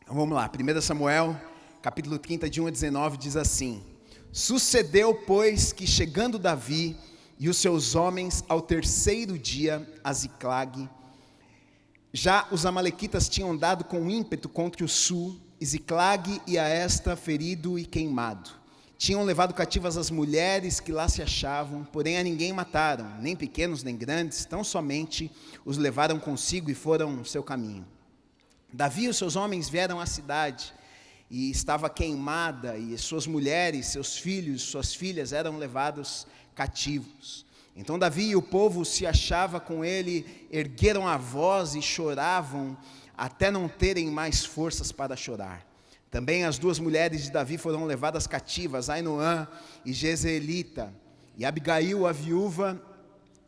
Então vamos lá, 1 Samuel, capítulo 30, de 1 a 19, diz assim: Sucedeu, pois, que chegando Davi e os seus homens ao terceiro dia a Ziclague, já os amalequitas tinham dado com ímpeto contra o sul, e Ziclague ia esta ferido e queimado. Tinham levado cativas as mulheres que lá se achavam, porém a ninguém mataram, nem pequenos nem grandes, tão somente os levaram consigo e foram seu caminho. Davi e os seus homens vieram à cidade, e estava queimada, e suas mulheres, seus filhos, suas filhas eram levados cativos. Então Davi e o povo se achava com ele, ergueram a voz e choravam, até não terem mais forças para chorar. Também as duas mulheres de Davi foram levadas cativas, Ainoã e Jezreelita, e Abigail, a viúva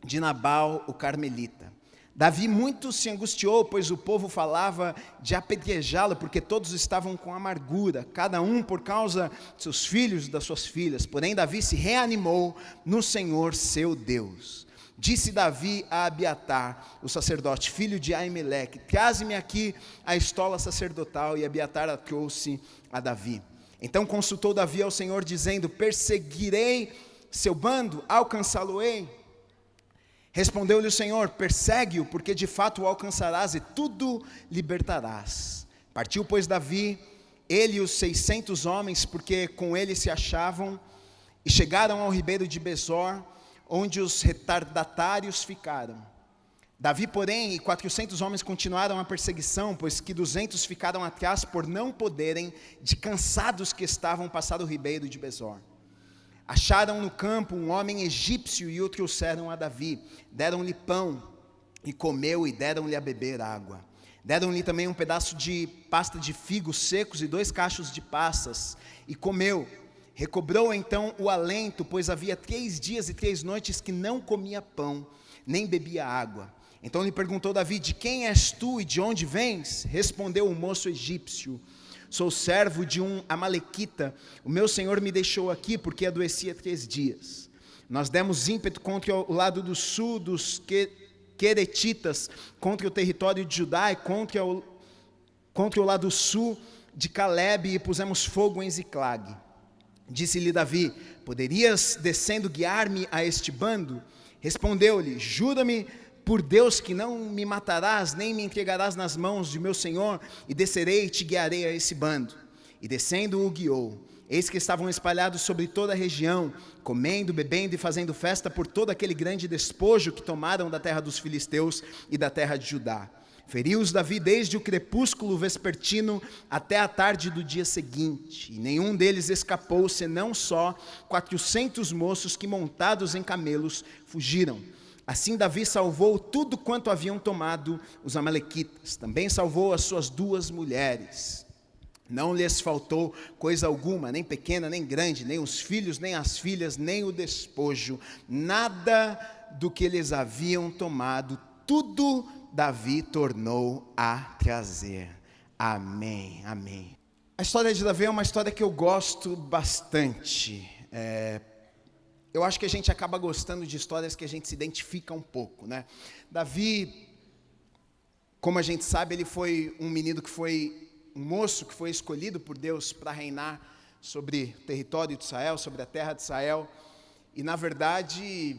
de Nabal, o carmelita. Davi muito se angustiou, pois o povo falava de apedrejá-lo, porque todos estavam com amargura, cada um por causa de seus filhos e das suas filhas. Porém Davi se reanimou no Senhor seu Deus. Disse Davi a Abiatar, o sacerdote, filho de Aimeleque: traze-me aqui a estola sacerdotal. E Abiatar a trouxe a Davi. Então consultou Davi ao Senhor, dizendo: perseguirei seu bando, alcançá-lo-ei? Respondeu-lhe o Senhor: persegue-o, porque de fato o alcançarás e tudo libertarás. Partiu, pois, Davi, ele e os 600 homens, porque com ele se achavam, e chegaram ao ribeiro de Besor, onde os retardatários ficaram. Davi, porém, e 400 homens continuaram a perseguição, pois que 200 ficaram atrás por não poderem, de cansados que estavam, passar o ribeiro de Besor. Acharam no campo um homem egípcio e o trouxeram a Davi. Deram-lhe pão e comeu, e deram-lhe a beber água. Deram-lhe também um pedaço de pasta de figos secos e 2 cachos de passas, e comeu. Recobrou então o alento, pois havia 3 dias e 3 noites que não comia pão, nem bebia água. Então lhe perguntou Davi: de quem és tu e de onde vens? Respondeu o moço egípcio: sou servo de um amalequita, o meu senhor me deixou aqui porque adoecia 3 dias. Nós demos ímpeto contra o lado do sul dos queretitas, contra o território de Judá e contra o lado sul de Calebe, e pusemos fogo em Ziclague. Disse-lhe Davi: poderias descendo guiar-me a este bando? Respondeu-lhe: jura-me por Deus que não me matarás, nem me entregarás nas mãos de meu senhor, e descerei e te guiarei a esse bando. E descendo o guiou. Eis que estavam espalhados sobre toda a região, comendo, bebendo e fazendo festa por todo aquele grande despojo que tomaram da terra dos filisteus e da terra de Judá. Feriu-os Davi desde o crepúsculo vespertino até a tarde do dia seguinte, e nenhum deles escapou, senão só 400 moços que, montados em camelos, fugiram. Assim Davi salvou tudo quanto haviam tomado os amalequitas. Também salvou as suas 2 mulheres. Não lhes faltou coisa alguma, nem pequena, nem grande, nem os filhos, nem as filhas, nem o despojo. Nada do que eles haviam tomado, tudo Davi tornou a trazer. Amém, amém. A história de Davi é uma história que eu gosto bastante. Eu acho que a gente acaba gostando de histórias que a gente se identifica um pouco, né? Davi, como a gente sabe, ele foi um menino um moço que foi escolhido por Deus para reinar sobre o território de Israel, sobre a terra de Israel. E na verdade,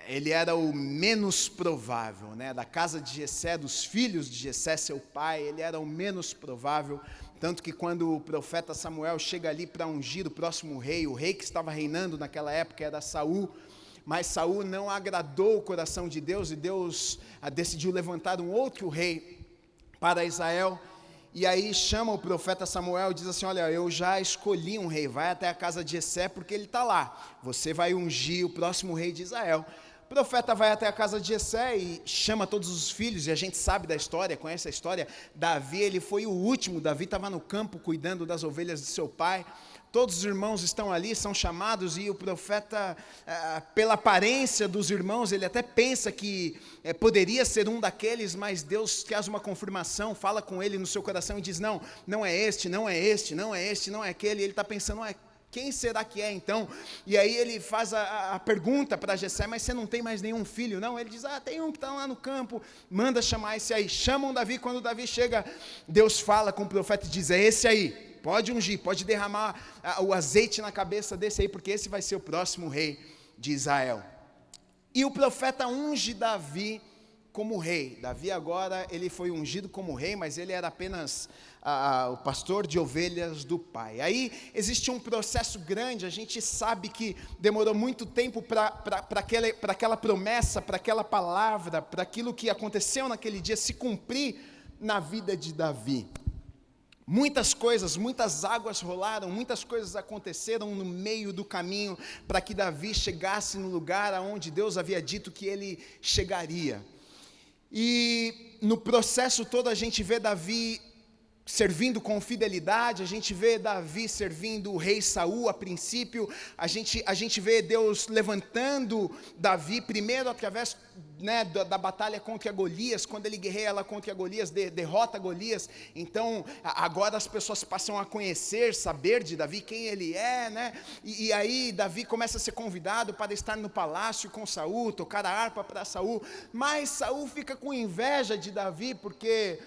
ele era o menos provável, né? Da casa de Jessé, dos filhos de Jessé, seu pai, ele era o menos provável. Tanto que quando o profeta Samuel chega ali para ungir o próximo rei, o rei que estava reinando naquela época era Saul, mas Saul não agradou o coração de Deus, e Deus decidiu levantar um outro rei para Israel. E aí chama o profeta Samuel e diz assim: olha, eu já escolhi um rei, vai até a casa de Jessé porque ele está lá, você vai ungir o próximo rei de Israel. O profeta vai até a casa de Jessé e chama todos os filhos, e a gente sabe da história, conhece a história. Davi, ele foi o último. Davi estava no campo cuidando das ovelhas de seu pai. Todos os irmãos estão ali, são chamados, e o profeta, pela aparência dos irmãos, ele até pensa que poderia ser um daqueles, mas Deus traz uma confirmação, fala com ele no seu coração e diz: não, não é este, não é este, não é este, não é aquele. E ele está pensando: quem será que é então? E aí ele faz a pergunta para Jessé, mas você não tem mais nenhum filho, não? Ele diz, tem um que está lá no campo, manda chamar esse aí. Chamam Davi, quando Davi chega, Deus fala com o profeta e diz, é esse aí, pode ungir, pode derramar o azeite na cabeça desse aí, porque esse vai ser o próximo rei de Israel. E o profeta unge Davi como rei. Davi agora, ele foi ungido como rei, mas ele era apenas o pastor de ovelhas do pai. Aí existe um processo grande, a gente sabe que demorou muito tempo para aquela promessa, para aquela palavra, para aquilo que aconteceu naquele dia se cumprir na vida de Davi. Muitas coisas, muitas águas rolaram, muitas coisas aconteceram no meio do caminho para que Davi chegasse no lugar aonde Deus havia dito que ele chegaria. E no processo todo a gente vê Davi servindo com fidelidade, a gente vê Davi servindo o rei Saul a princípio, a gente vê Deus levantando Davi primeiro através da batalha contra Golias, quando ele guerreia lá contra Golias, derrota Golias. Então agora as pessoas passam a conhecer, saber de Davi quem ele é, e aí Davi começa a ser convidado para estar no palácio com Saul, tocar a harpa para Saul, mas Saul fica com inveja de Davi, porque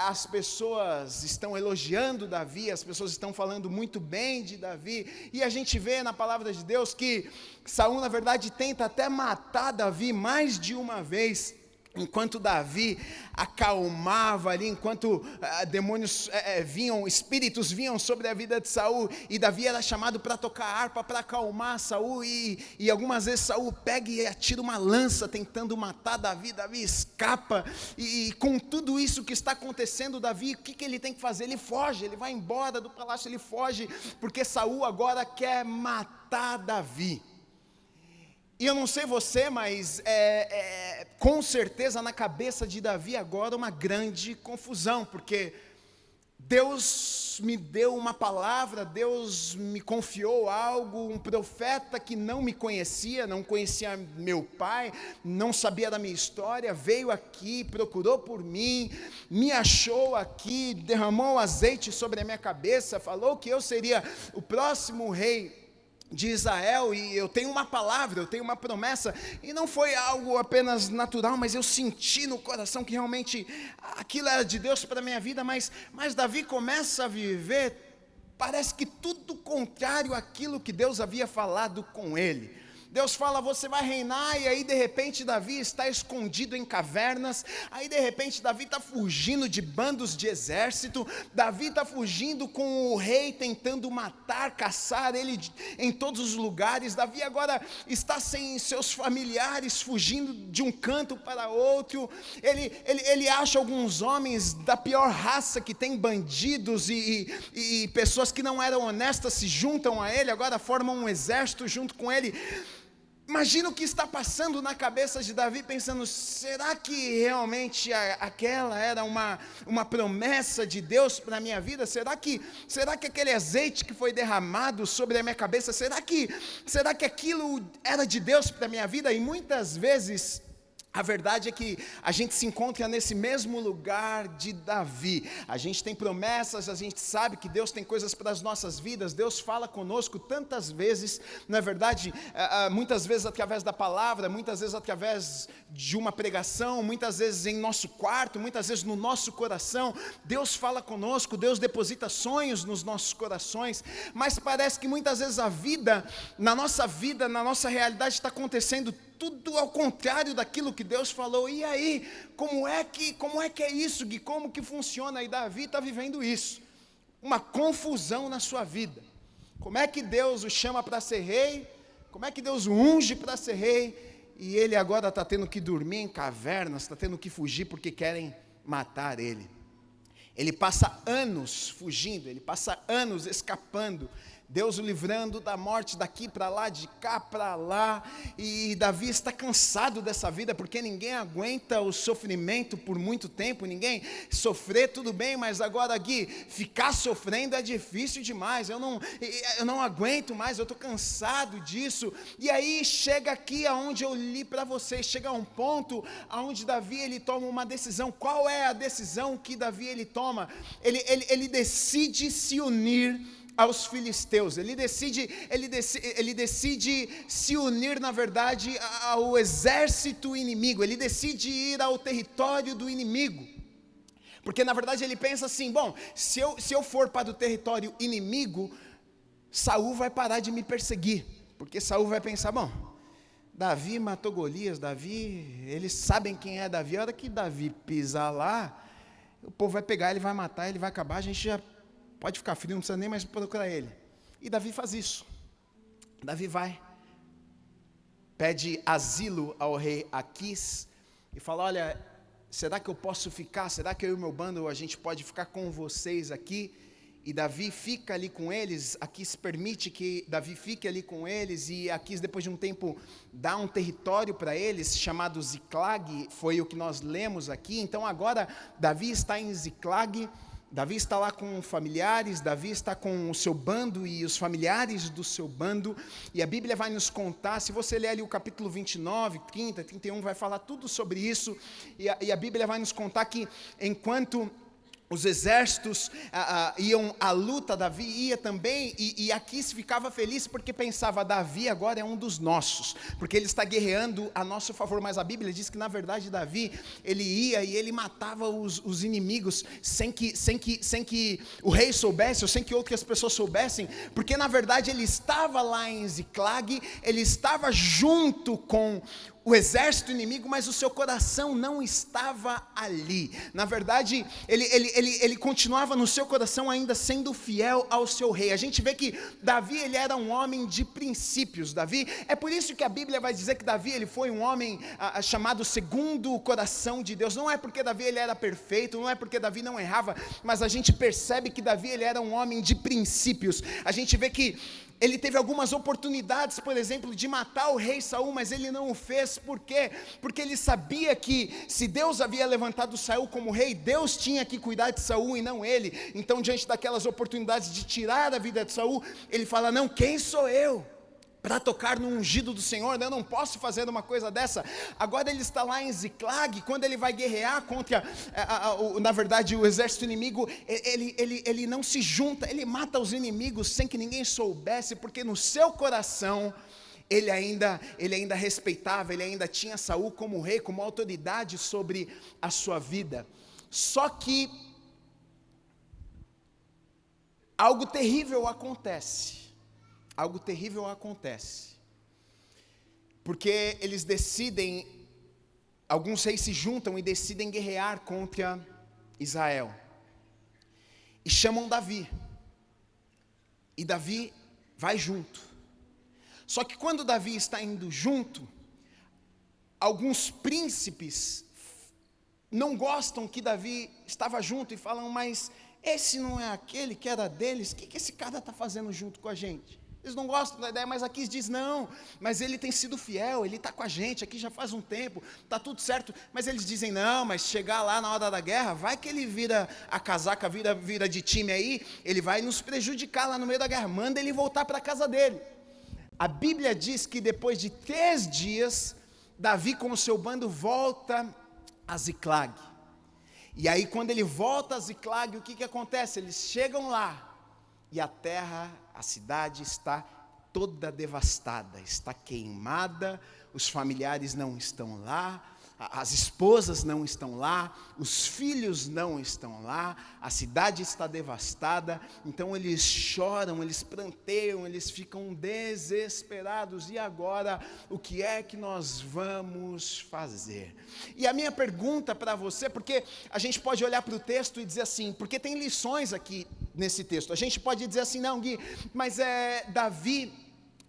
as pessoas estão elogiando Davi, as pessoas estão falando muito bem de Davi, e a gente vê na palavra de Deus que Saul na verdade tenta até matar Davi mais de uma vez, enquanto Davi acalmava ali, enquanto demônios espíritos vinham sobre a vida de Saul, e Davi era chamado para tocar harpa, para acalmar Saul, e algumas vezes Saul pega e atira uma lança tentando matar Davi, Davi escapa, e com tudo isso que está acontecendo, Davi, o que ele tem que fazer? Ele foge, ele vai embora do palácio, ele foge, porque Saul agora quer matar Davi. E eu não sei você, mas com certeza na cabeça de Davi agora uma grande confusão, porque Deus me deu uma palavra, Deus me confiou algo, um profeta que não me conhecia, não conhecia meu pai, não sabia da minha história, veio aqui, procurou por mim, me achou aqui, derramou azeite sobre a minha cabeça, falou que eu seria o próximo rei de Israel, e eu tenho uma palavra, eu tenho uma promessa, e não foi algo apenas natural, mas eu senti no coração que realmente aquilo era de Deus para a minha vida, mas Davi começa a viver, parece que tudo contrário àquilo que Deus havia falado com ele. Deus fala, você vai reinar, e aí de repente Davi está escondido em cavernas, aí de repente Davi está fugindo de bandos de exército, Davi está fugindo com o rei tentando matar, caçar ele em todos os lugares, Davi agora está sem seus familiares, fugindo de um canto para outro, ele acha alguns homens da pior raça que tem, bandidos e pessoas que não eram honestas se juntam a ele, agora formam um exército junto com ele. Imagina o que está passando na cabeça de Davi, pensando, será que realmente aquela era uma promessa de Deus para a minha vida? Será que aquele azeite que foi derramado sobre a minha cabeça, será que aquilo era de Deus para a minha vida? E muitas vezes a verdade é que a gente se encontra nesse mesmo lugar de Davi. A gente tem promessas, a gente sabe que Deus tem coisas para as nossas vidas, Deus fala conosco tantas vezes, não é verdade? Muitas vezes através da palavra, muitas vezes através de uma pregação, muitas vezes em nosso quarto, muitas vezes no nosso coração. Deus fala conosco, Deus deposita sonhos nos nossos corações, mas parece que muitas vezes na nossa realidade está acontecendo tudo ao contrário daquilo que Deus falou. E aí, como é que é isso, Gui? Como que funciona? E Davi está vivendo isso, uma confusão na sua vida. Como é que Deus o chama para ser rei? Como é que Deus o unge para ser rei? E ele agora está tendo que dormir em cavernas, está tendo que fugir porque querem matar ele. Ele passa anos fugindo, ele passa anos escapando, Deus o livrando da morte daqui para lá, de cá para lá, e Davi está cansado dessa vida, porque ninguém aguenta o sofrimento por muito tempo, ninguém sofrer tudo bem, mas agora Gui, ficar sofrendo é difícil demais, eu não aguento mais, eu estou cansado disso. E aí chega aqui aonde eu li para vocês, chega a um ponto aonde Davi ele toma uma decisão. Qual é a decisão que Davi ele toma? Ele decide se unir aos filisteus. Ele decide se unir, na verdade, ao exército inimigo. Ele decide ir ao território do inimigo. Porque na verdade ele pensa assim: bom, se eu for para o território inimigo, Saul vai parar de me perseguir. Porque Saul vai pensar: bom, Davi matou Golias, eles sabem quem é Davi. A hora que Davi pisar lá, o povo vai pegar, ele vai matar, ele vai acabar, a gente já pode ficar frio, não precisa nem mais procurar ele. E Davi faz isso. Davi vai, pede asilo ao rei Aquis e fala: olha, será que eu posso ficar? Será que eu e o meu bando, a gente pode ficar com vocês aqui? E Davi fica ali com eles. Aquis permite que Davi fique ali com eles, e Aquis, depois de um tempo, dá um território para eles, chamado Ziclag, foi o que nós lemos aqui. Então agora, Davi está em Ziclag, Davi está lá com familiares, Davi está com o seu bando e os familiares do seu bando, e a Bíblia vai nos contar, se você ler ali o capítulo 29, 30, 31, vai falar tudo sobre isso, e a Bíblia vai nos contar que enquanto os exércitos iam à luta, Davi ia também, e Aquis ficava feliz porque pensava: Davi agora é um dos nossos, porque ele está guerreando a nosso favor. Mas a Bíblia diz que na verdade Davi, ele ia e ele matava os inimigos sem que o rei soubesse, ou sem que outras pessoas soubessem, porque na verdade ele estava lá em Ziclag, ele estava junto com o exército inimigo, mas o seu coração não estava ali. Na verdade, ele continuava no seu coração ainda sendo fiel ao seu rei. A gente vê que Davi, ele era um homem de princípios. Davi, é por isso que a Bíblia vai dizer que Davi, ele foi um homem chamado segundo o coração de Deus. Não é porque Davi, ele era perfeito, não é porque Davi não errava, mas a gente percebe que Davi, ele era um homem de princípios. A gente vê que ele teve algumas oportunidades, por exemplo, de matar o rei Saul, mas ele não o fez. Por quê? Porque ele sabia que se Deus havia levantado Saul como rei, Deus tinha que cuidar de Saul e não ele. Então, diante daquelas oportunidades de tirar a vida de Saul, ele fala: não, quem sou eu para tocar no ungido do Senhor? Eu não posso fazer uma coisa dessa. Agora ele está lá em Ziclag, quando ele vai guerrear contra, na verdade, o exército inimigo, ele não se junta, ele mata os inimigos sem que ninguém soubesse, porque no seu coração, ele ainda respeitava, ele ainda tinha Saul como rei, como autoridade sobre a sua vida. Só que algo terrível acontece. Algo terrível acontece, porque eles decidem, alguns reis se juntam e decidem guerrear contra Israel, e chamam Davi, e Davi vai junto. Só que quando Davi está indo junto, alguns príncipes não gostam que Davi estava junto e falam: mas esse não é aquele que era deles? O que esse cara está fazendo junto com a gente? Eles não gostam da ideia, mas Aquis diz: não, mas ele tem sido fiel, ele está com a gente aqui já faz um tempo, está tudo certo. Mas eles dizem: não, mas chegar lá na hora da guerra, vai que ele vira a casaca, vira de time aí, ele vai nos prejudicar lá no meio da guerra, manda ele voltar para a casa dele. A Bíblia diz que depois de 3 dias, Davi com o seu bando volta a Ziclag. E aí quando ele volta a Ziclag, o que acontece? Eles chegam lá, e a terra, a cidade está toda devastada, está queimada, os familiares não estão lá, as esposas não estão lá, os filhos não estão lá, a cidade está devastada. Então eles choram, eles pranteiam, eles ficam desesperados. E agora, o que é que nós vamos fazer? E a minha pergunta para você, porque a gente pode olhar para o texto e dizer assim, porque tem lições aqui nesse texto. A gente pode dizer assim: não, Gui, mas Davi,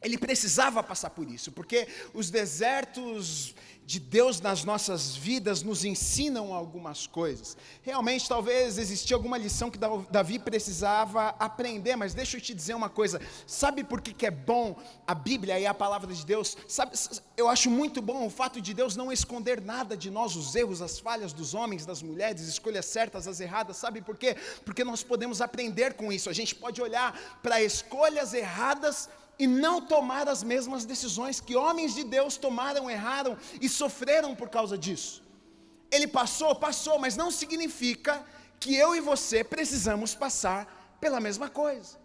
ele precisava passar por isso, porque os desertos de Deus nas nossas vidas nos ensinam algumas coisas. Realmente, talvez existia alguma lição que Davi precisava aprender, mas deixa eu te dizer uma coisa: sabe por que é bom a Bíblia e a palavra de Deus? Eu acho muito bom o fato de Deus não esconder nada de nós, os erros, as falhas dos homens, das mulheres, as escolhas certas, as erradas. Sabe por quê? Porque nós podemos aprender com isso. A gente pode olhar para escolhas erradas e não tomar as mesmas decisões que homens de Deus tomaram, erraram e sofreram por causa disso. Ele passou, mas não significa que eu e você precisamos passar pela mesma coisa.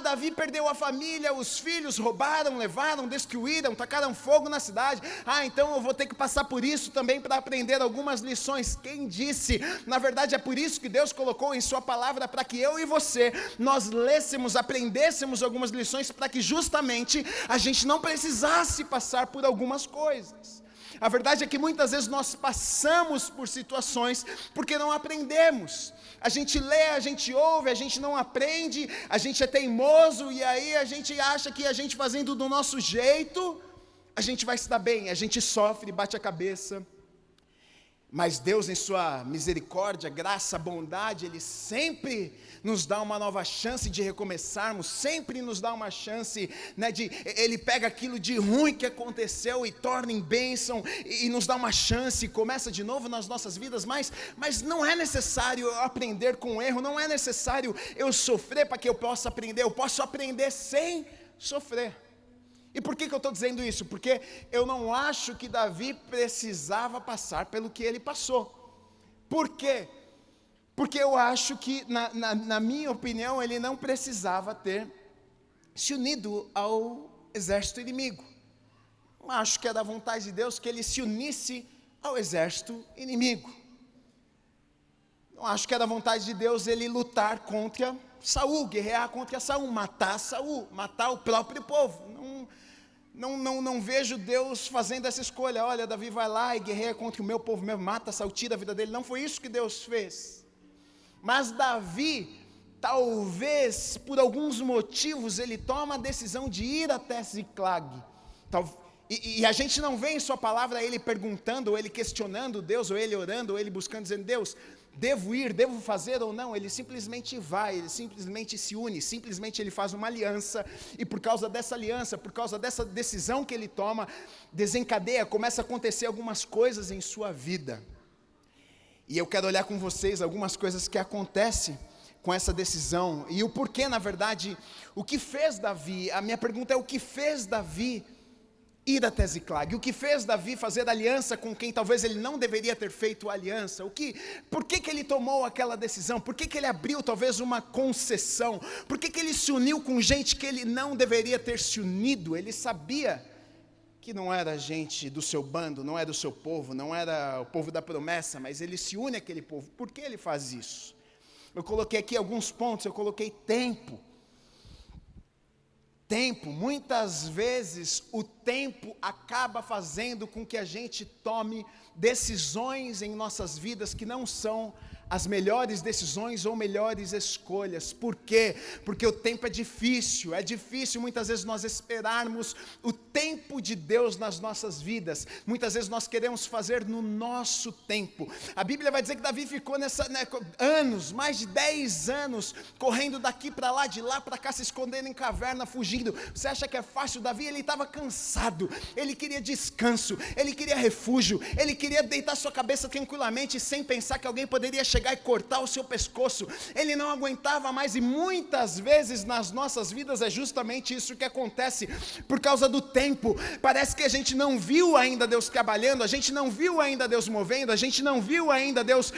Davi perdeu a família, os filhos roubaram, levaram, destruíram, tacaram fogo na cidade. Então eu vou ter que passar por isso também para aprender algumas lições. Quem disse? Na verdade é por isso que Deus colocou em sua palavra, para que eu e você, nós lêssemos, aprendêssemos algumas lições, para que justamente a gente não precisasse passar por algumas coisas. A verdade é que muitas vezes nós passamos por situações porque não aprendemos. A gente lê, a gente ouve, a gente não aprende, a gente é teimoso, e aí a gente acha que a gente fazendo do nosso jeito, a gente vai se dar bem, a gente sofre, bate a cabeça. Mas Deus, em sua misericórdia, graça, bondade, Ele sempre nos dá uma nova chance de recomeçarmos, sempre nos dá uma chance, Ele pega aquilo de ruim que aconteceu e torna em bênção, e nos dá uma chance, e começa de novo nas nossas vidas, mas não é necessário eu aprender com o erro, não é necessário eu sofrer para que eu possa aprender, eu posso aprender sem sofrer. E por que eu estou dizendo isso? Porque eu não acho que Davi precisava passar pelo que ele passou. Por quê? Porque eu acho que, na minha opinião, ele não precisava ter se unido ao exército inimigo. Eu acho que é da vontade de Deus que ele se unisse ao exército inimigo. Eu acho que é da vontade de Deus ele lutar contra Saul, guerrear contra Saul, matar o próprio povo. Não vejo Deus fazendo essa escolha. Olha, Davi vai lá e guerreia contra o meu povo mesmo, mata Saul, tira a vida dele. Não foi isso que Deus fez. Mas Davi, talvez por alguns motivos, ele toma a decisão de ir até Ziclag. E a gente não vê em sua palavra ele perguntando, ou ele questionando Deus, ou ele orando, ou ele buscando, dizendo: Deus, devo ir, devo fazer ou não? Ele simplesmente vai, ele simplesmente se une, simplesmente ele faz uma aliança, e por causa dessa aliança, por causa dessa decisão que ele toma, desencadeia, começa a acontecer algumas coisas em sua vida. E eu quero olhar com vocês algumas coisas que acontecem com essa decisão, e o porquê, na verdade, o que fez Davi. A minha pergunta é: o que fez Davi ir até Ziclag? O que fez Davi fazer aliança com quem talvez ele não deveria ter feito aliança? Por que ele tomou aquela decisão? Por que ele abriu talvez uma concessão? Por que ele se uniu com gente que ele não deveria ter se unido? Ele sabia que não era gente do seu bando, não era do seu povo, não era o povo da promessa, mas ele se une àquele povo. Por que ele faz isso? Eu coloquei aqui alguns pontos. Eu coloquei tempo. Muitas vezes o tempo acaba fazendo com que a gente tome decisões em nossas vidas que não são as melhores decisões ou melhores escolhas. Por quê? Porque o tempo é difícil muitas vezes nós esperarmos o tempo de Deus nas nossas vidas. Muitas vezes nós queremos fazer no nosso tempo. A Bíblia vai dizer que Davi ficou anos, mais de 10 anos, correndo daqui para lá, de lá para cá, se escondendo em caverna, fugindo. Você acha que é fácil? Davi, ele estava cansado, ele queria descanso, ele queria refúgio, ele queria deitar sua cabeça tranquilamente, sem pensar que alguém poderia chegar e cortar o seu pescoço. Ele não aguentava mais, e muitas vezes nas nossas vidas é justamente isso que acontece, por causa do tempo. Parece que a gente não viu ainda Deus trabalhando, a gente não viu ainda Deus movendo, a gente não viu ainda Deus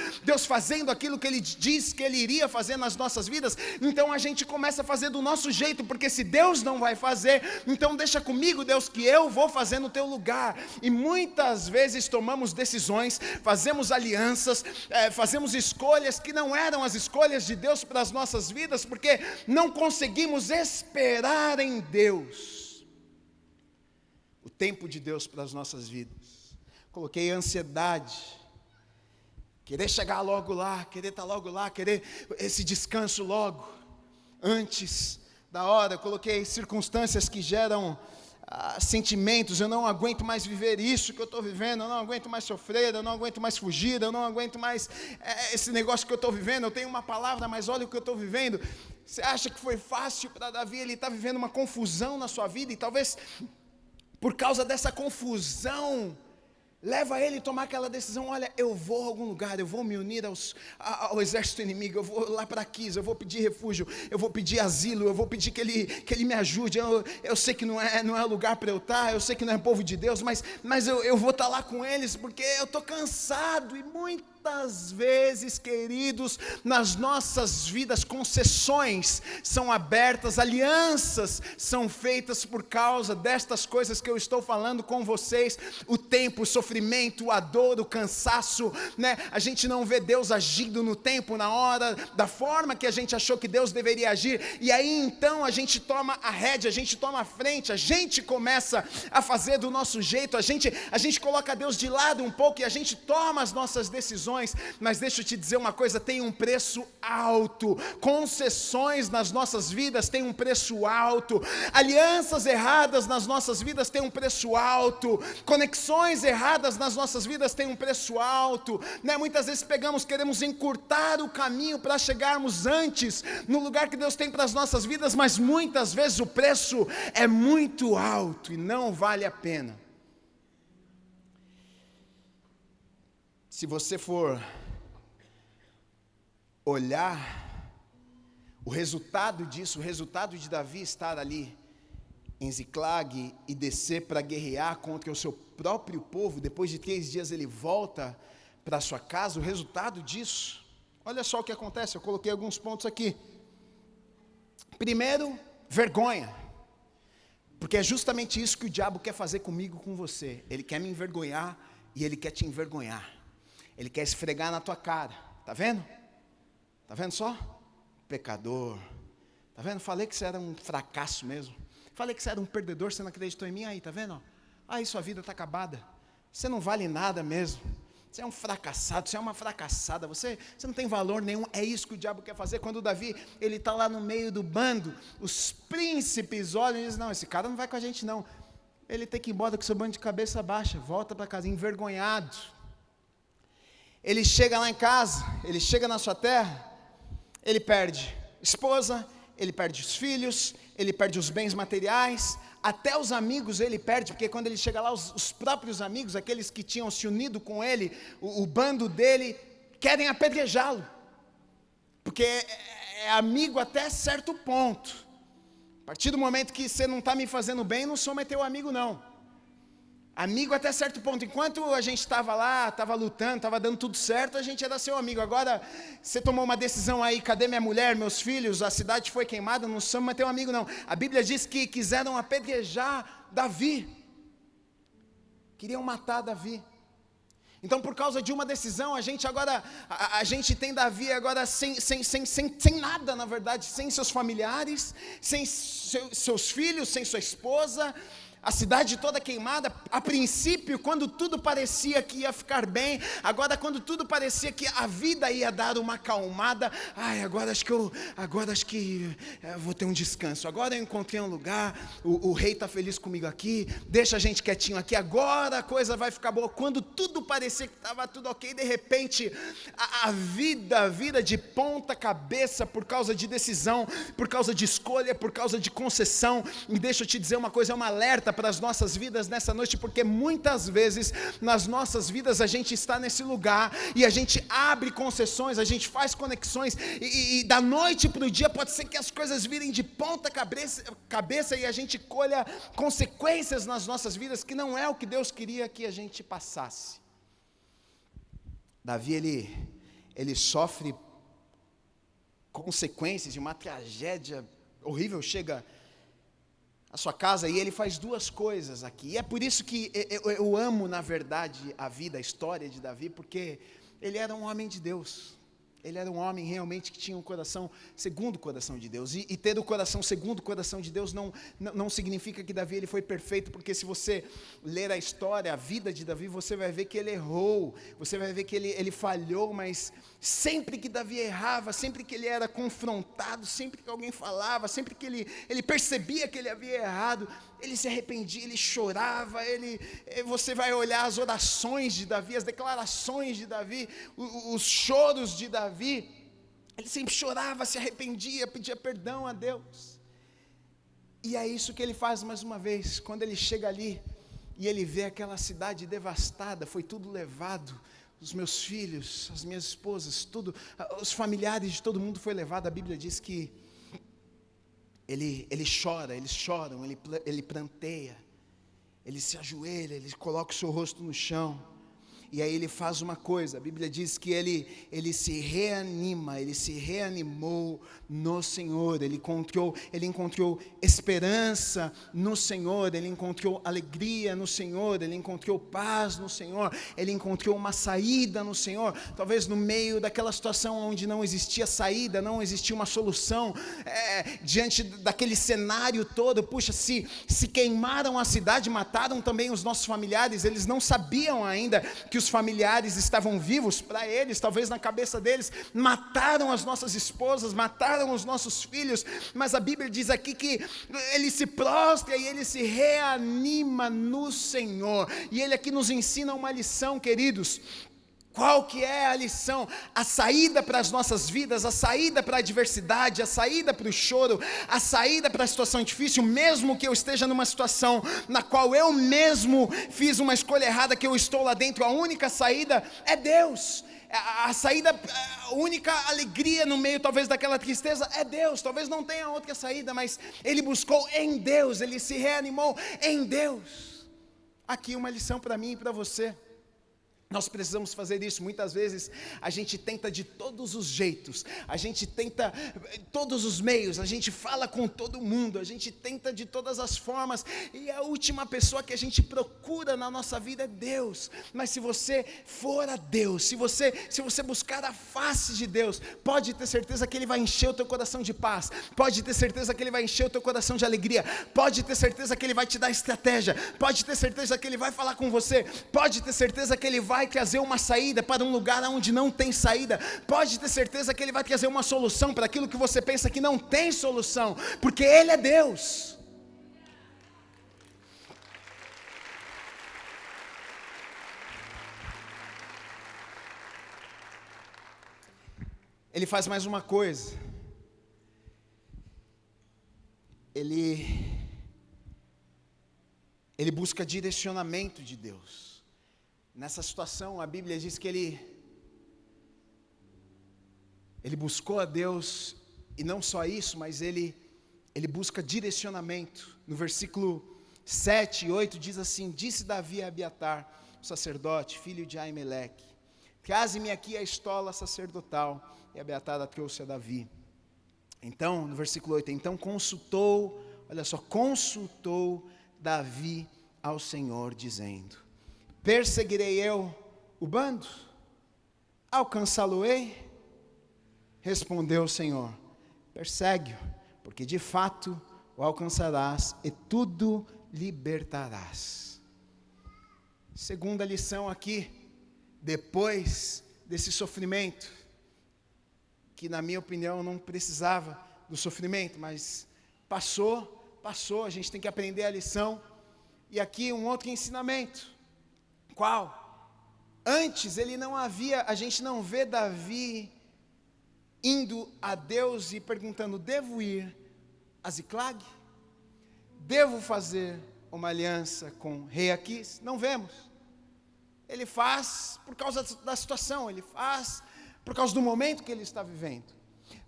fazendo aquilo que Ele disse que Ele iria fazer nas nossas vidas. Então a gente começa a fazer do nosso jeito, porque se Deus não vai fazer, então deixa comigo, Deus, que eu vou fazer no teu lugar. E muitas vezes tomamos decisões, fazemos alianças, fazemos escolhas que não eram as escolhas de Deus para as nossas vidas, porque não conseguimos esperar em Deus, o tempo de Deus para as nossas vidas. Coloquei ansiedade, querer chegar logo lá, querer estar logo lá, querer esse descanso logo, antes da hora. Coloquei circunstâncias que geram sentimentos. Eu não aguento mais viver isso que eu estou vivendo, eu não aguento mais sofrer, eu não aguento mais fugir, eu não aguento mais esse negócio que eu estou vivendo. Eu tenho uma palavra, mas olha o que eu estou vivendo. Você acha que foi fácil para Davi? Ele está vivendo uma confusão na sua vida, e talvez por causa dessa confusão leva ele a tomar aquela decisão: olha, eu vou a algum lugar, eu vou me unir ao exército inimigo, eu vou lá para Quis, eu vou pedir refúgio, eu vou pedir asilo, eu vou pedir que ele me ajude. Eu sei que não é lugar para eu estar, eu sei que não é povo de Deus, mas eu vou estar lá com eles, porque eu estou cansado. E muitas Quantas vezes, queridos, nas nossas vidas, concessões são abertas, alianças são feitas por causa destas coisas que eu estou falando com vocês, o tempo, o sofrimento, a dor, o cansaço, né? A gente não vê Deus agindo no tempo, na hora, da forma que a gente achou que Deus deveria agir, e aí então a gente toma a rédea, a gente toma a frente, a gente começa a fazer do nosso jeito, a gente coloca Deus de lado um pouco e a gente toma as nossas decisões. Mas deixa eu te dizer uma coisa, tem um preço alto, concessões nas nossas vidas têm um preço alto, alianças erradas nas nossas vidas têm um preço alto, conexões erradas nas nossas vidas têm um preço alto, né? Muitas vezes queremos encurtar o caminho para chegarmos antes no lugar que Deus tem para as nossas vidas, mas muitas vezes o preço é muito alto e não vale a pena. Se você for olhar o resultado disso, o resultado de Davi estar ali em Ziclag e descer para guerrear contra o seu próprio povo, depois de 3 dias ele volta para sua casa, o resultado disso, olha só o que acontece, eu coloquei alguns pontos aqui. Primeiro, vergonha, porque é justamente isso que o diabo quer fazer comigo, com você. Ele quer me envergonhar e ele quer te envergonhar, ele quer esfregar na tua cara, tá vendo? Tá vendo só? Pecador, tá vendo? Falei que você era um fracasso mesmo, falei que você era um perdedor, você não acreditou em mim, aí, tá vendo? Aí sua vida está acabada, você não vale nada mesmo, você é um fracassado, você é uma fracassada, você não tem valor nenhum. É isso que o diabo quer fazer. Quando Davi, ele está lá no meio do bando, os príncipes olham e dizem, não, esse cara não vai com a gente não, ele tem que ir embora com seu bando de cabeça baixa, volta para casa, envergonhado. Ele chega lá em casa, ele chega na sua terra, ele perde esposa, ele perde os filhos, ele perde os bens materiais, até os amigos ele perde, porque quando ele chega lá, os próprios amigos, aqueles que tinham se unido com ele, o bando dele, querem apedrejá-lo, porque é amigo até certo ponto. A partir do momento que você não está me fazendo bem, não sou mais teu amigo não. Amigo até certo ponto, enquanto a gente estava lá, estava lutando, estava dando tudo certo, a gente era seu amigo. Agora, você tomou uma decisão aí, cadê minha mulher, meus filhos, a cidade foi queimada, não somos mais teu amigo não. A Bíblia diz que quiseram apedrejar Davi, queriam matar Davi. Então, por causa de uma decisão, a gente tem Davi agora sem nada, na verdade, sem seus familiares, sem seus filhos, sem sua esposa, a cidade toda queimada. A princípio, quando tudo parecia que ia ficar bem, agora quando tudo parecia que a vida ia dar uma acalmada, agora acho que eu vou ter um descanso, agora eu encontrei um lugar, o rei está feliz comigo aqui, deixa a gente quietinho aqui, agora a coisa vai ficar boa. Quando tudo parecia que estava tudo ok, de repente a vida vira de ponta cabeça por causa de decisão, por causa de escolha, por causa de concessão. E deixa eu te dizer uma coisa, é um alerta para as nossas vidas nessa noite, porque muitas vezes nas nossas vidas a gente está nesse lugar e a gente abre concessões, a gente faz conexões e da noite para o dia pode ser que as coisas virem de ponta cabeça e a gente colha consequências nas nossas vidas que não é o que Deus queria que a gente passasse. Davi, ele sofre consequências de uma tragédia horrível, chega a sua casa, e ele faz 2 coisas aqui, e é por isso que eu amo, na verdade, a vida, a história de Davi, porque ele era um homem de Deus, ele era um homem realmente que tinha um coração segundo o coração de Deus, e ter o coração segundo o coração de Deus não significa que Davi ele foi perfeito, porque se você ler a história, a vida de Davi, você vai ver que ele errou, você vai ver que ele falhou, mas sempre que Davi errava, sempre que ele era confrontado, sempre que alguém falava, sempre que ele percebia que ele havia errado, ele se arrependia, ele chorava, você vai olhar as orações de Davi, as declarações de Davi, os choros de Davi, ele sempre chorava, se arrependia, pedia perdão a Deus. E é isso que ele faz mais uma vez, quando ele chega ali, e ele vê aquela cidade devastada, foi tudo levado, os meus filhos, as minhas esposas, tudo, os familiares de todo mundo foi levado. A Bíblia diz que ele chora, eles choram, ele pranteia, ele se ajoelha, ele coloca o seu rosto no chão, e aí ele faz uma coisa. A Bíblia diz que ele se reanima, ele se reanimou no Senhor, ele encontrou esperança no Senhor, ele encontrou alegria no Senhor, ele encontrou paz no Senhor, ele encontrou uma saída no Senhor. Talvez no meio daquela situação onde não existia saída, não existia uma solução, diante daquele cenário todo. Puxa, se queimaram a cidade, mataram também os nossos familiares, eles não sabiam ainda que os familiares estavam vivos. Para eles, talvez na cabeça deles, mataram as nossas esposas, mataram os nossos filhos, mas a Bíblia diz aqui que ele se prostra e ele se reanima no Senhor, e ele aqui nos ensina uma lição, queridos. Qual que é a lição? A saída para as nossas vidas, a saída para a adversidade, a saída para o choro, a saída para a situação difícil, mesmo que eu esteja numa situação na qual eu mesmo fiz uma escolha errada, que eu estou lá dentro, a única saída é Deus. A saída, a única alegria no meio talvez daquela tristeza é Deus. Talvez não tenha outra saída, mas ele buscou em Deus, ele se reanimou em Deus. Aqui uma lição para mim e para você. Nós precisamos fazer isso. Muitas vezes a gente tenta de todos os jeitos, a gente tenta todos os meios, a gente fala com todo mundo, a gente tenta de todas as formas, e a última pessoa que a gente procura na nossa vida é Deus. Mas se você for a Deus, se você buscar a face de Deus, pode ter certeza que Ele vai encher o teu coração de paz, pode ter certeza que Ele vai encher o teu coração de alegria, pode ter certeza que Ele vai te dar estratégia, pode ter certeza que Ele vai falar com você, pode ter certeza que Ele vai trazer uma saída para um lugar onde não tem saída, pode ter certeza que Ele vai trazer uma solução para aquilo que você pensa que não tem solução, porque Ele é Deus. Ele faz mais uma coisa, ele busca direcionamento de Deus. Nessa situação, a Bíblia diz que ele buscou a Deus, e não só isso, mas ele busca direcionamento. No versículo 7 e 8 diz assim: disse Davi a Abiatar, o sacerdote, filho de Aimeleque, traze-me aqui a estola sacerdotal. E Abiatar a trouxe a Davi. Então, no versículo 8, então consultou Davi ao Senhor, dizendo: perseguirei eu o bando? Alcançá-lo-ei? Respondeu o Senhor: persegue-o, porque de fato o alcançarás e tudo libertarás. Segunda lição aqui, depois desse sofrimento, que na minha opinião não precisava do sofrimento, mas passou, a gente tem que aprender a lição. E aqui um outro ensinamento. Qual? Antes a gente não vê Davi indo a Deus e perguntando: devo ir a Ziclag? Devo fazer uma aliança com rei Aquis? Não vemos. Ele faz por causa da situação, ele faz por causa do momento que ele está vivendo.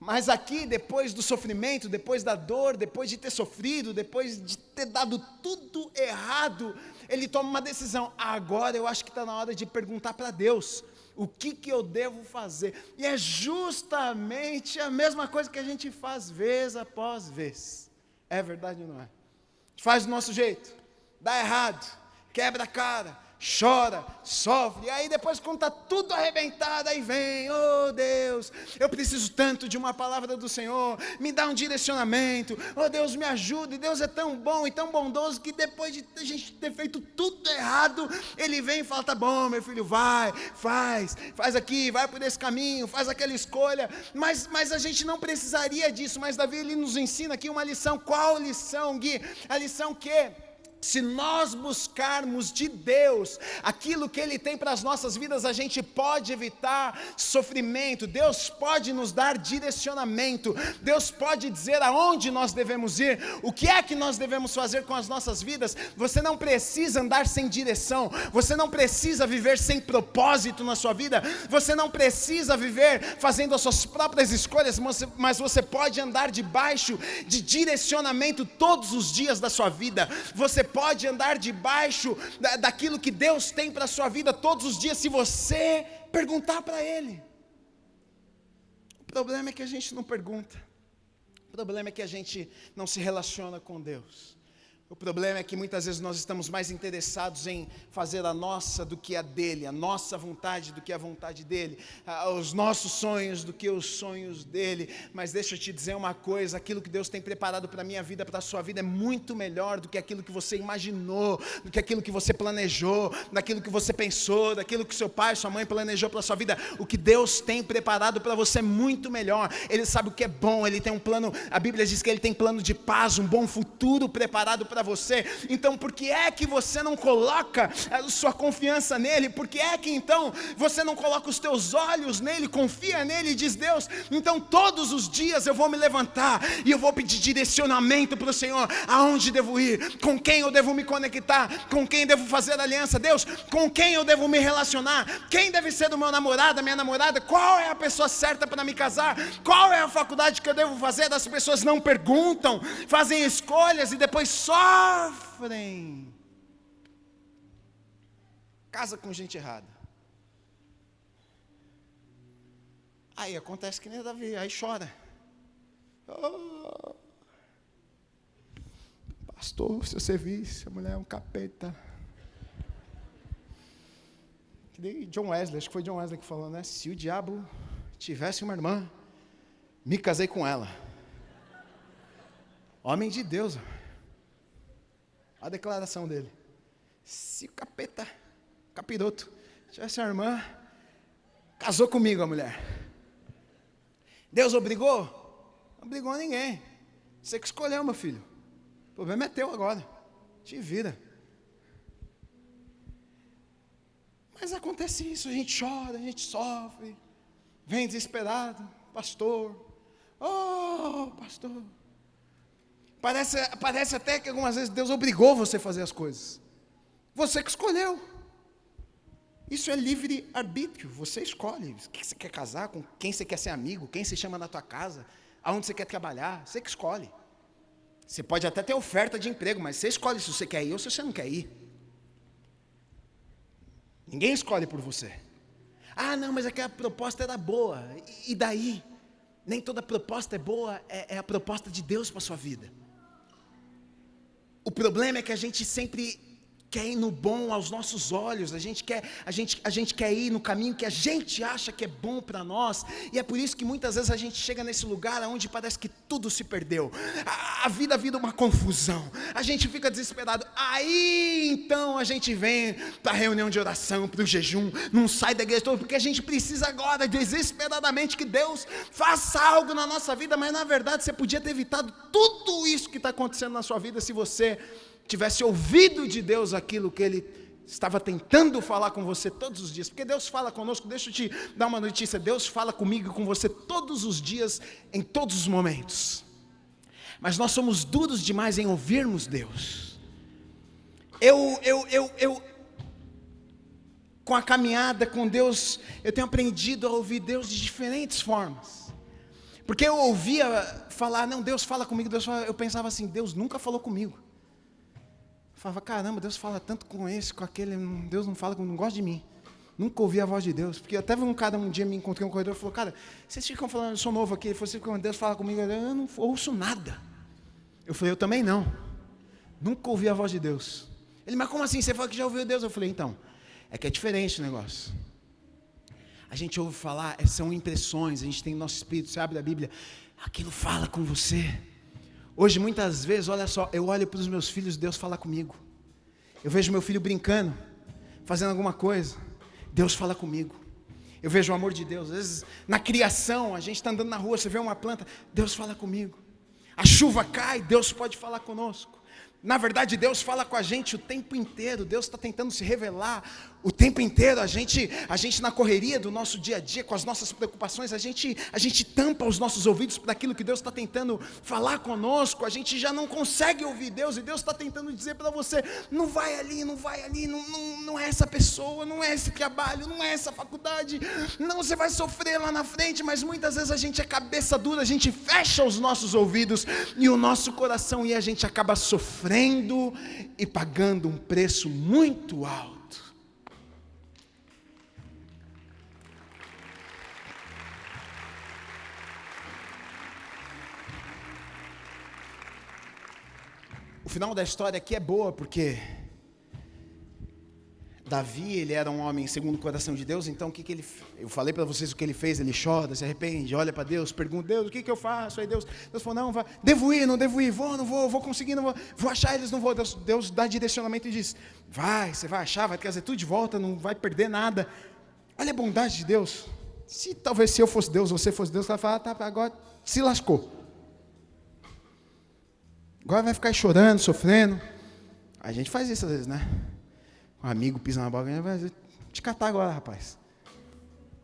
Mas aqui, depois do sofrimento, depois da dor, depois de ter sofrido, depois de ter dado tudo errado, ele toma uma decisão. Agora eu acho que está na hora de perguntar para Deus: o que eu devo fazer? E é justamente a mesma coisa que a gente faz vez após vez. É verdade ou não é? A gente faz do nosso jeito, dá errado, quebra a cara, chora, sofre, e aí depois quando está tudo arrebentado, aí vem: oh Deus, eu preciso tanto de uma palavra do Senhor, me dá um direcionamento, oh Deus, me ajuda. E Deus é tão bom e tão bondoso que depois de a gente ter feito tudo errado, Ele vem e fala: tá bom, meu filho, vai, faz aqui, vai por esse caminho, faz aquela escolha. Mas a gente não precisaria disso. Mas Davi, ele nos ensina aqui uma lição. Qual lição, Gui? A lição que se nós buscarmos de Deus aquilo que Ele tem para as nossas vidas, a gente pode evitar sofrimento. Deus pode nos dar direcionamento, Deus pode dizer aonde nós devemos ir, o que é que nós devemos fazer com as nossas vidas. Você não precisa andar sem direção, você não precisa viver sem propósito na sua vida, você não precisa viver fazendo as suas próprias escolhas, mas você pode andar debaixo de direcionamento todos os dias da sua vida. Você pode andar debaixo daquilo que Deus tem para a sua vida todos os dias, se você perguntar para Ele. O problema é que a gente não pergunta. O problema é que a gente não se relaciona com Deus. O problema é que muitas vezes nós estamos mais interessados em fazer a nossa do que a dele, a nossa vontade do que a vontade dele, os nossos sonhos do que os sonhos dele. Mas deixa eu te dizer uma coisa, aquilo que Deus tem preparado para a minha vida, para a sua vida, é muito melhor do que aquilo que você imaginou, do que aquilo que você planejou, daquilo que você pensou, daquilo que seu pai, sua mãe planejou para a sua vida. O que Deus tem preparado para você é muito melhor. Ele sabe o que é bom, Ele tem um plano, a Bíblia diz que Ele tem plano de paz, um bom futuro preparado para você. Então por que é que você não coloca a sua confiança nele? Por que é que então você não coloca os teus olhos nele, confia nele e diz: Deus, então todos os dias eu vou me levantar e eu vou pedir direcionamento para o Senhor, aonde devo ir, com quem eu devo me conectar, com quem devo fazer aliança. Deus, com quem eu devo me relacionar, quem deve ser o meu namorado, a minha namorada, qual é a pessoa certa para me casar, qual é a faculdade que eu devo fazer. Das pessoas não perguntam, fazem escolhas e depois sofrem. Casa com gente errada. Aí acontece que nem Davi, aí chora. Oh, pastor, se você visse, a mulher é um capeta. Que nem John Wesley, acho que foi John Wesley que falou, né? Se o diabo tivesse uma irmã, me casei com ela. Homem de Deus. A declaração dele: se o capeta, capiroto, tivesse uma irmã, casou comigo a mulher. Deus obrigou? Não obrigou ninguém. Você que escolheu, meu filho. O problema é teu agora. Te vira. Mas acontece isso, a gente chora, a gente sofre, vem desesperado, pastor. Oh, pastor. Parece até que algumas vezes Deus obrigou você a fazer as coisas. Você que escolheu. Isso é livre-arbítrio. Você escolhe. O que você quer casar, com quem você quer ser amigo, quem você chama na tua casa, aonde você quer trabalhar. Você que escolhe. Você pode até ter oferta de emprego, mas você escolhe se você quer ir ou se você não quer ir. Ninguém escolhe por você. Ah, não, mas aquela proposta era boa. E daí? Nem toda proposta é boa, é a proposta de Deus para a sua vida. O problema é que a gente sempre quer ir no bom aos nossos olhos, a gente quer ir no caminho que a gente acha que é bom para nós, e é por isso que muitas vezes a gente chega nesse lugar onde parece que tudo se perdeu, a vida vira uma confusão, a gente fica desesperado. Aí então a gente vem para a reunião de oração, para o jejum, não sai da igreja toda, porque a gente precisa agora desesperadamente que Deus faça algo na nossa vida. Mas na verdade você podia ter evitado tudo isso que está acontecendo na sua vida se você tivesse ouvido de Deus aquilo que Ele estava tentando falar com você todos os dias. Porque Deus fala conosco, deixa eu te dar uma notícia, Deus fala comigo e com você todos os dias, em todos os momentos. Mas nós somos duros demais em ouvirmos Deus. Com a caminhada com Deus, eu tenho aprendido a ouvir Deus de diferentes formas. Porque eu ouvia falar, não, Deus fala comigo, Deus fala, eu pensava assim, Deus nunca falou comigo. Eu falava, caramba, Deus fala tanto com esse, com aquele, Deus não fala comigo, não gosta de mim. Nunca ouvi a voz de Deus. Porque até um cara um dia me encontrei no corredor e falou, cara, vocês ficam falando, eu sou novo aqui, vocês ficam, Deus fala comigo, eu não ouço nada. Eu falei, eu também não. Nunca ouvi a voz de Deus. Ele, mas como assim? Você fala que já ouviu Deus? Eu falei, então, é que é diferente o negócio. A gente ouve falar, são impressões, a gente tem no nosso espírito, você abre a Bíblia, aquilo fala com você. Hoje, muitas vezes, olha só, eu olho para os meus filhos, Deus fala comigo. Eu vejo meu filho brincando, fazendo alguma coisa, Deus fala comigo. Eu vejo o amor de Deus. Às vezes, na criação, a gente está andando na rua, você vê uma planta, Deus fala comigo. A chuva cai, Deus pode falar conosco. Na verdade, Deus fala com a gente o tempo inteiro. Deus está tentando se revelar O tempo inteiro, a gente na correria do nosso dia a dia, com as nossas preocupações, a gente tampa os nossos ouvidos para aquilo que Deus está tentando falar conosco, a gente já não consegue ouvir Deus, e Deus está tentando dizer para você, não vai ali, não é essa pessoa, não é esse trabalho, não é essa faculdade, não, você vai sofrer lá na frente, mas muitas vezes a gente é cabeça dura, a gente fecha os nossos ouvidos e o nosso coração, e a gente acaba sofrendo e pagando um preço muito alto. O final da história aqui é boa, porque Davi, ele era um homem segundo o coração de Deus, então o que ele... Eu falei para vocês o que ele fez, ele chora, se arrepende, olha para Deus, pergunta, Deus, o que eu faço? Aí Deus falou, não, vai, devo ir, não devo ir, vou conseguir, não vou achar eles, não vou. Deus dá direcionamento e diz, você vai achar, vai trazer tudo de volta, não vai perder nada. Olha a bondade de Deus. Talvez se eu fosse Deus, você fosse Deus, ela fala, tá, agora se lascou. Agora vai ficar chorando, sofrendo. A gente faz isso às vezes, né? Um amigo pisa na bola, vai te catar agora, rapaz.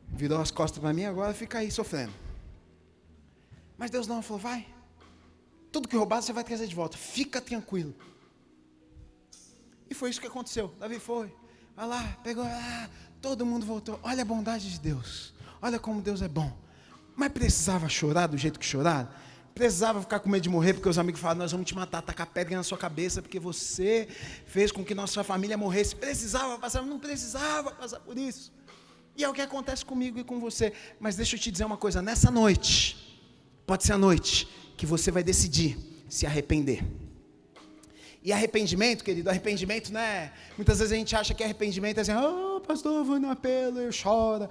Virou as costas para mim, agora fica aí sofrendo. Mas Deus não, falou, vai. Tudo que roubado você vai trazer de volta. Fica tranquilo. E foi isso que aconteceu. Davi foi. Vai lá, pegou, todo mundo voltou. Olha a bondade de Deus. Olha como Deus é bom. Mas precisava chorar do jeito que choraram? Precisava ficar com medo de morrer, porque os amigos falaram, nós vamos te matar, tacar pedra na sua cabeça, porque você fez com que nossa família morresse. Não precisava passar por isso. E é o que acontece comigo e com você. Mas deixa eu te dizer uma coisa, nessa noite, pode ser a noite, que você vai decidir se arrepender. E arrependimento, querido, arrependimento, né? Muitas vezes a gente acha que arrependimento é assim, pastor, eu vou no apelo, eu choro,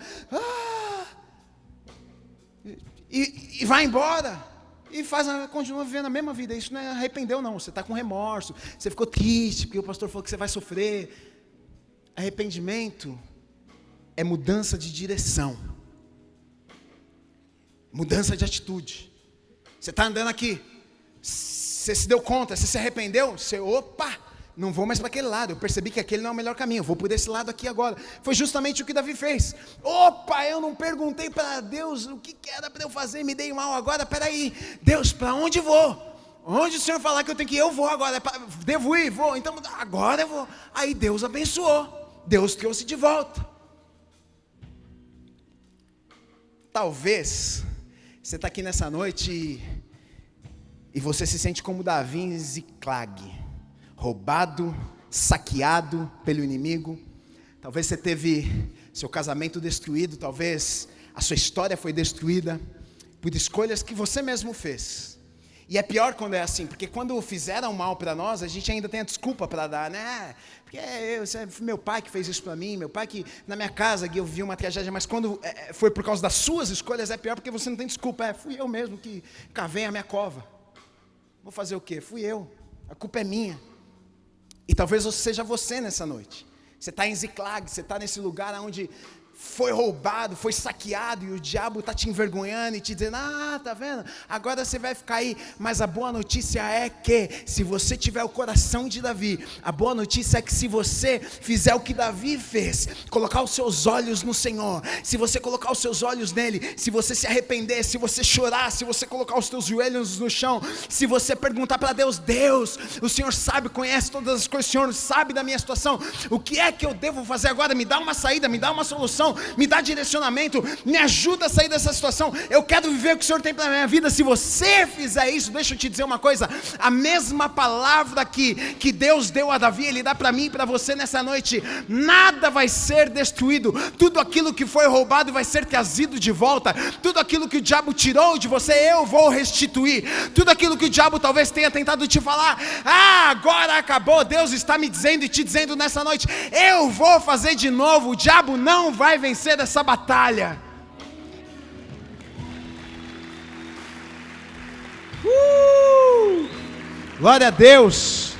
e vai embora. E continua vivendo a mesma vida. Isso não é arrependeu, não. Você está com remorso. Você ficou triste porque o pastor falou que você vai sofrer. Arrependimento é mudança de direção. Mudança de atitude. Você está andando aqui. Você se deu conta, você se arrependeu. Não vou mais para aquele lado, eu percebi que aquele não é o melhor caminho, eu vou por esse lado aqui agora. Foi justamente o que Davi fez. Eu não perguntei para Deus o que era para eu fazer, me dei mal agora, peraí, Deus, para onde vou? Onde o Senhor falar que eu tenho que ir, eu vou agora, devo ir, vou, então agora eu vou. Aí Deus abençoou, Deus trouxe de volta. Talvez, você está aqui nessa noite e você se sente como Davi em Ziclag. Roubado, saqueado pelo inimigo. Talvez você teve seu casamento destruído, talvez a sua história foi destruída por escolhas que você mesmo fez. E é pior quando é assim, porque quando fizeram mal para nós, a gente ainda tem a desculpa para dar, né? Porque meu pai que fez isso para mim, meu pai que na minha casa eu vi uma tragédia, mas quando foi por causa das suas escolhas, é pior porque você não tem desculpa. Fui eu mesmo que cavei a minha cova. Vou fazer o quê? Fui eu, a culpa é minha. E talvez seja você nessa noite. Você está em Ziclag, você está nesse lugar onde foi roubado, foi saqueado, e o diabo está te envergonhando e te dizendo, tá vendo? Agora você vai ficar aí. Mas a boa notícia é que, se você tiver o coração de Davi, a boa notícia é que se você fizer o que Davi fez, colocar os seus olhos no Senhor, se você colocar os seus olhos nele, se você se arrepender, se você chorar, se você colocar os teus joelhos no chão, se você perguntar para Deus, o Senhor sabe, conhece todas as coisas, o Senhor sabe da minha situação, o que é que eu devo fazer agora? Me dá uma saída, me dá uma solução, me dá direcionamento, me ajuda a sair dessa situação. Eu quero viver o que o Senhor tem para a minha vida. Se você fizer isso, deixa eu te dizer uma coisa, a mesma palavra que Deus deu a Davi, Ele dá para mim e para você nessa noite. Nada vai ser destruído, tudo aquilo que foi roubado vai ser trazido de volta, tudo aquilo que o diabo tirou de você, eu vou restituir, tudo aquilo que o diabo talvez tenha tentado te falar, agora acabou, Deus está me dizendo e te dizendo nessa noite, eu vou fazer de novo, o diabo não vai vencer essa batalha. Glória a Deus.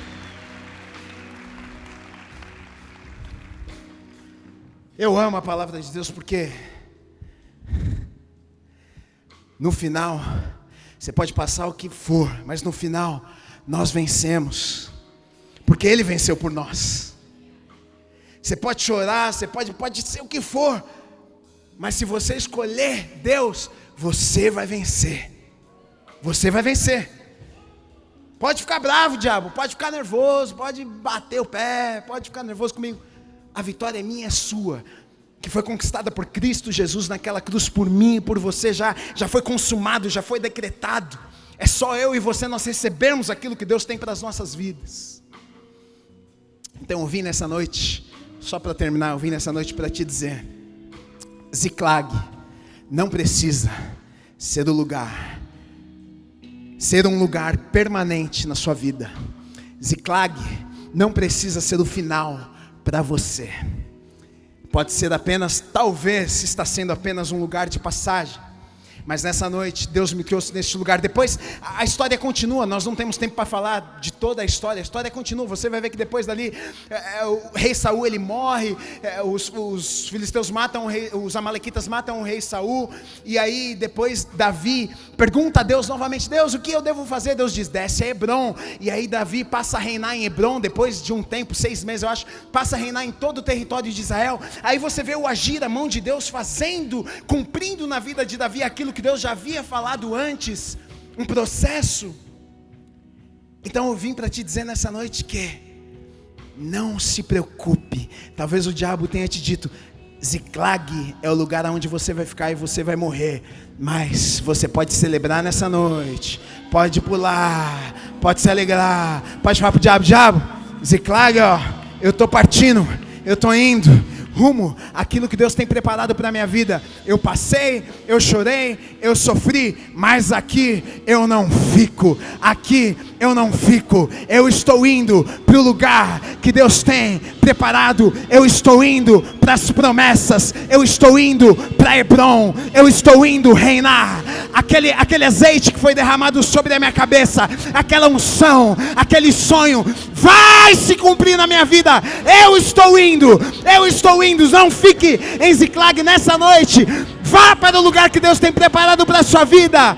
Eu amo a palavra de Deus porque no final você pode passar o que for, mas no final nós vencemos, porque Ele venceu por nós. Você pode chorar, você pode ser o que for, mas se você escolher Deus, você vai vencer. Você vai vencer. Pode ficar bravo, diabo, pode ficar nervoso, pode bater o pé, pode ficar nervoso comigo. A vitória é minha, é sua, que foi conquistada por Cristo Jesus naquela cruz por mim e por você, já foi consumado, já foi decretado. É só eu e você nós recebermos aquilo que Deus tem para as nossas vidas. Então eu vim nessa noite, só para terminar, eu vim nessa noite para te dizer: Ziklag não precisa ser um lugar permanente na sua vida. Ziklag não precisa ser o final para você. Pode ser apenas, talvez está sendo apenas um lugar de passagem, mas nessa noite Deus me trouxe neste lugar. Depois a história continua, nós não temos tempo para falar de toda a história continua. Você vai ver que depois dali o rei Saul ele morre, os filisteus matam os amalequitas matam o rei Saul, e aí depois Davi pergunta a Deus novamente: Deus, o que eu devo fazer? Deus diz: desce a Hebrom. E aí Davi passa a reinar em Hebrom, depois de um tempo, 6 meses eu acho, passa a reinar em todo o território de Israel. Aí você vê o agir, a mão de Deus fazendo, cumprindo na vida de Davi aquilo que Deus já havia falado antes, um processo. Então eu vim para te dizer nessa noite que não se preocupe. Talvez o diabo tenha te dito: Ziklag é o lugar onde você vai ficar e você vai morrer. Mas você pode celebrar nessa noite, pode pular, pode se alegrar, pode falar para o diabo: diabo, Ziklag, ó, eu estou partindo, eu estou indo rumo àquilo que Deus tem preparado para a minha vida. Eu passei, eu chorei, eu sofri, mas aqui eu não fico, aqui eu não fico. Eu estou indo para o lugar que Deus tem preparado, eu estou indo para as promessas, eu estou indo para Hebrom, eu estou indo reinar. Aquele azeite que foi derramado sobre a minha cabeça, aquela unção, aquele sonho, vai se cumprir na minha vida. Eu estou indo. Não fique em Ziklag nessa noite. Vá para o lugar que Deus tem preparado para a sua vida.